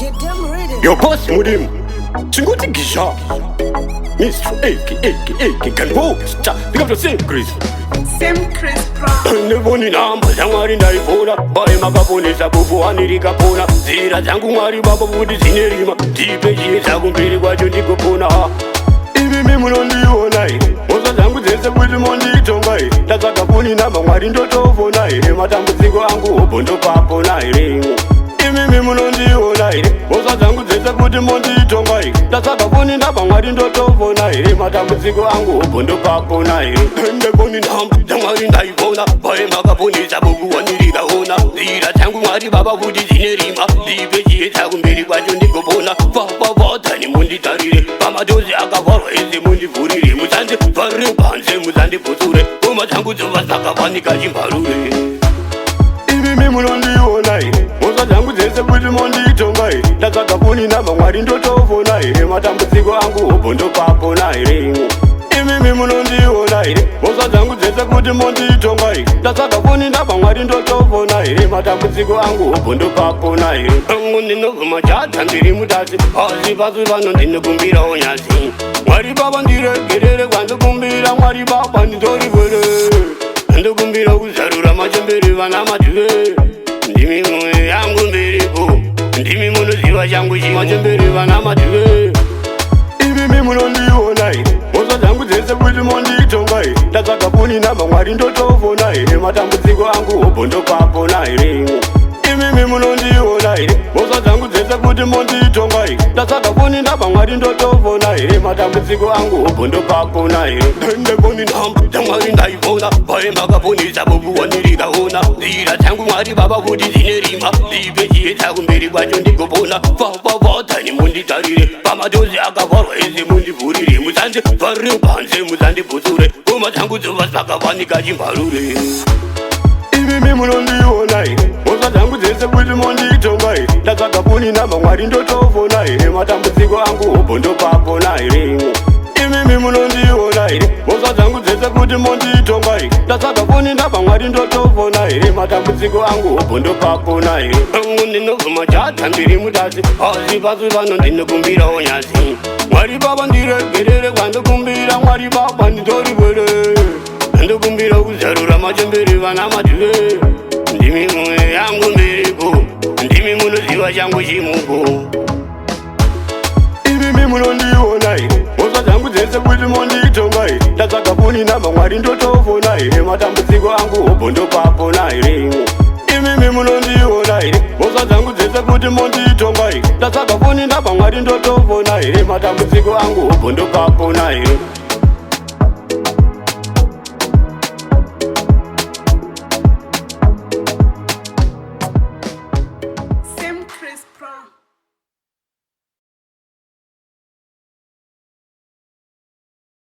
Jidim Riddim. Your boss Mudimu, Chinguti Gisha, Mr. A.K. Gunvosta, pick up the Samcris. Samcris bro. Nevoni namba zamwari ndaipona Bae makaponesa bufu anirikapona Zira zangu mwari baba kuti zinerima Tipe chiesa kumbiri kwacho ndikupona Imi munondiona ere Mosa zangu dzese kuti monditonga ere Ndatsvaga foni namba mwari ndotofona ere Matambudziko angu hopo ndopapona ere Imi munondiona ere Mosa zangu dzese kuti monditonga ere Ndatsvaga foni namba mwari ndotofona ere Matambudziko angu hopo ndopapona ere Ndefoni namba zamwari ndaipona Bae makaponesa buku wandirikaona Zira zangu mwari baba kuti zinerima Tipe chiesa kumbiri kwacho ndikupona Vavavadhani munditarire Pamatozi akavarwa ese mundivhurire Musandivharire panze musandibvuture Koma dzangu dzova dzakafanika chimbarure Imi munondiona ere Mosa dzangu dzese kuti monditonga ere Ndatsvaga foni namba mwari ndotofona ere Matambudziko angu hopo ndopapona ere Imi munondiona ere Mosa dzangu dzese kuti monditonga ere Ndatsvaga foni namba mwari ndotofona ere Matambudziko angu hopo ndopapona ere Angu ndinovhuma chadza ndiri mutasi Asi pasi pano ndinokumbirawo nyasi Mwari baba ndiregerere kwandikumbira Mwari baba nditorigwere Ndikumbira kuzarura machemberi vana mative Ndimi mwe yangu mbiriko Ndimi munoziva changu chimachemberi vana mative Imi munondiona ere Mosa dzangu dzese kuti monditonga ere Ndatsvaga foni namba mwari ndotofona ere Matambudziko angu hopo ndopapona ere Imi munondiona ere Mosa dzangu dzese kuti monditonga ere Ndatsvaga foni namba mwari ndotofona ere Matambudziko angu hopo ndopapona ere Ndefoni namba dzamwari ndaipona Bae makaponesa buku wandirikaona Zira dzangu mwari baba kuti zinerima Tipe chiesa kumbiri kwacho ndikupona Vavavadhani munditarire Pamatozi akavarwa ese mundivhurire Musandivharire panze musandibvuture Koma dzangu dzova dzakafanika chimbarure Imi munondiona ere Mosa dzangu dzese kuti monditonga ere Ndatsvaga foni namba mwari ndotofona ere Matambudziko angu hopo ndopapona ere Imi munondiona ere Mosa dzangu dzese kuti monditonga ere Ndatsvaga foni namba mwari ndotofona ere Matambudziko angu hopo ndopapona ere Angu ndinovhuma chadza ndiri mutasi Asi pasi pano ndinokumbirawo nyasi Mwari baba ndiregerere kwandikumbira Mwari baba nditorigwere Ndikumbira kuzarura machemberi vana mative Ndimi mwe yangu mbiriko Ndimi munoziva changu chimuko Imi munondiona ere Mosa dzangu dzese kuti monditonga ere Ndatsvaga foni namba mwari ndotofona ere Matambudziko angu hopo ndopapona ere Imi munondiona ere Mosa dzangu dzese kuti monditonga ere Ndatsvaga foni namba mwari ndotofona ere Matambudziko angu hopo ndopapona ere